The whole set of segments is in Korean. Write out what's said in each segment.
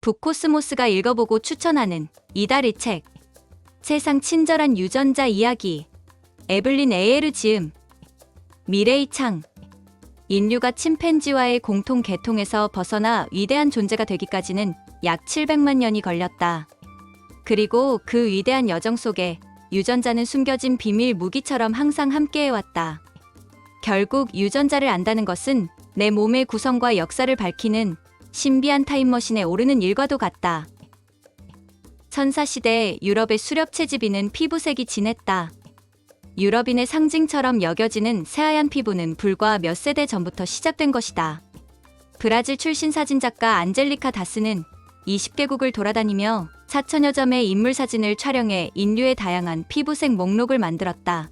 북코스모스가 읽어보고 추천하는 이달의 책. 세상 친절한 유전자 이야기. 에블린 에에르 지음. 미레이 창. 인류가 침팬지와의 공통 계통에서 벗어나 위대한 존재가 되기까지는 약 700만 년이 걸렸다. 그리고 그 위대한 여정 속에 유전자는 숨겨진 비밀 무기처럼 항상 함께해왔다. 결국 유전자를 안다는 것은 내 몸의 구성과 역사를 밝히는 신비한 타임머신에 오르는 일과도 같다. 선사시대 유럽의 수렵 채집인은 피부색이 진했다. 유럽인의 상징처럼 여겨지는 새하얀 피부는 불과 몇 세대 전부터 시작된 것이다. 브라질 출신 사진작가 안젤리카 다스는 20개국을 돌아다니며 4천여 점의 인물 사진을 촬영해 인류의 다양한 피부색 목록을 만들었다.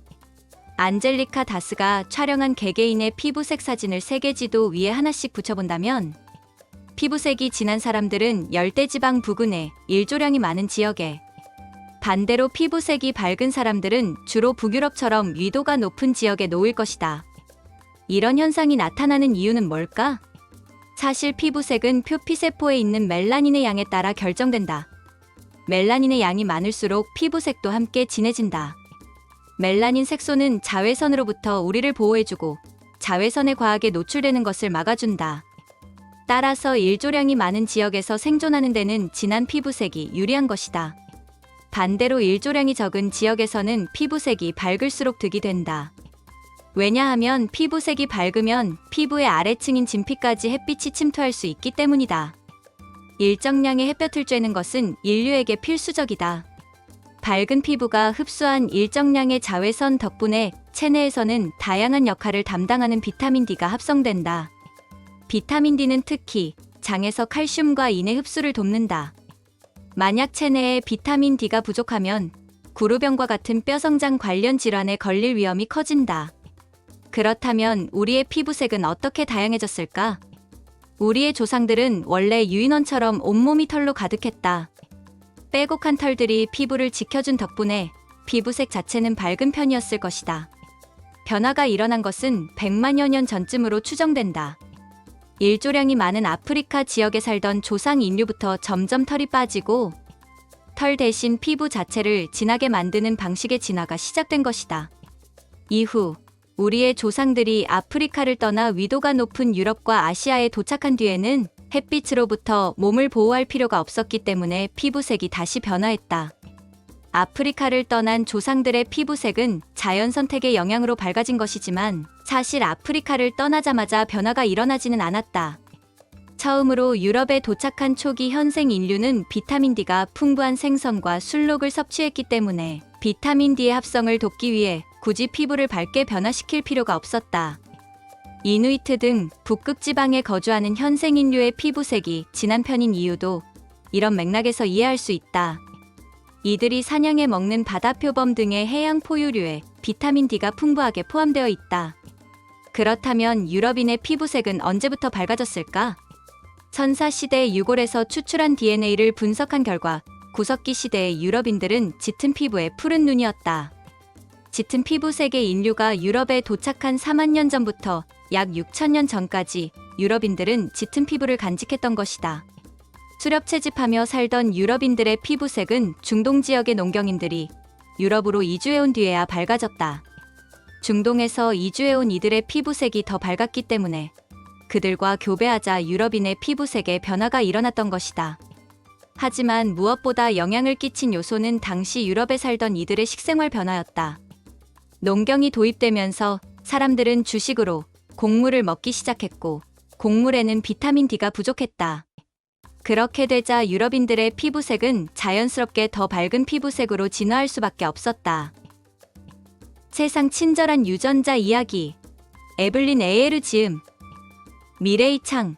안젤리카 다스가 촬영한 개개인의 피부색 사진을 세계지도 위에 하나씩 붙여본다면 피부색이 진한 사람들은 열대지방 부근에 일조량이 많은 지역에, 반대로 피부색이 밝은 사람들은 주로 북유럽처럼 위도가 높은 지역에 놓일 것이다. 이런 현상이 나타나는 이유는 뭘까? 사실 피부색은 표피세포에 있는 멜라닌의 양에 따라 결정된다. 멜라닌의 양이 많을수록 피부색도 함께 진해진다. 멜라닌 색소는 자외선으로부터 우리를 보호해주고 자외선에 과하게 노출되는 것을 막아준다. 따라서 일조량이 많은 지역에서 생존하는 데는 진한 피부색이 유리한 것이다. 반대로 일조량이 적은 지역에서는 피부색이 밝을수록 득이 된다. 왜냐하면 피부색이 밝으면 피부의 아래층인 진피까지 햇빛이 침투할 수 있기 때문이다. 일정량의 햇볕을 쬐는 것은 인류에게 필수적이다. 밝은 피부가 흡수한 일정량의 자외선 덕분에 체내에서는 다양한 역할을 담당하는 비타민 D가 합성된다. 비타민 D는 특히 장에서 칼슘과 인의 흡수를 돕는다. 만약 체내에 비타민 D가 부족하면 구루병과 같은 뼈성장 관련 질환에 걸릴 위험이 커진다. 그렇다면 우리의 피부색은 어떻게 다양해졌을까? 우리의 조상들은 원래 유인원처럼 온몸이 털로 가득했다. 빼곡한 털들이 피부를 지켜준 덕분에 피부색 자체는 밝은 편이었을 것이다. 변화가 일어난 것은 100만여 년 전쯤으로 추정된다. 일조량이 많은 아프리카 지역에 살던 조상 인류부터 점점 털이 빠지고 털 대신 피부 자체를 진하게 만드는 방식의 진화가 시작된 것이다. 이후 우리의 조상들이 아프리카를 떠나 위도가 높은 유럽과 아시아에 도착한 뒤에는 햇빛으로부터 몸을 보호할 필요가 없었기 때문에 피부색이 다시 변화했다. 아프리카를 떠난 조상들의 피부색은 자연 선택의 영향으로 밝아진 것이지만 사실 아프리카를 떠나자마자 변화가 일어나지는 않았다. 처음으로 유럽에 도착한 초기 현생 인류는 비타민 D가 풍부한 생선과 술록을 섭취했기 때문에 비타민 D의 합성을 돕기 위해 굳이 피부를 밝게 변화시킬 필요가 없었다. 이누이트 등 북극 지방에 거주하는 현생 인류의 피부색이 진한 편인 이유도 이런 맥락에서 이해할 수 있다. 이들이 사냥해 먹는 바다표범 등의 해양 포유류에 비타민 D가 풍부하게 포함되어 있다. 그렇다면 유럽인의 피부색은 언제부터 밝아졌을까? 선사시대 유골에서 추출한 DNA를 분석한 결과 구석기 시대의 유럽인들은 짙은 피부에 푸른 눈이었다. 짙은 피부색의 인류가 유럽에 도착한 4만 년 전부터 약 6천 년 전까지 유럽인들은 짙은 피부를 간직했던 것이다. 수렵 채집하며 살던 유럽인들의 피부색은 중동 지역의 농경인들이 유럽으로 이주해온 뒤에야 밝아졌다. 중동에서 이주해온 이들의 피부색이 더 밝았기 때문에 그들과 교배하자 유럽인의 피부색에 변화가 일어났던 것이다. 하지만 무엇보다 영향을 끼친 요소는 당시 유럽에 살던 이들의 식생활 변화였다. 농경이 도입되면서 사람들은 주식으로 곡물을 먹기 시작했고 곡물에는 비타민 D가 부족했다. 그렇게 되자 유럽인들의 피부색은 자연스럽게 더 밝은 피부색으로 진화할 수밖에 없었다. 세상 친절한 유전자 이야기. 에블린 에에르 지음. 미레이 창.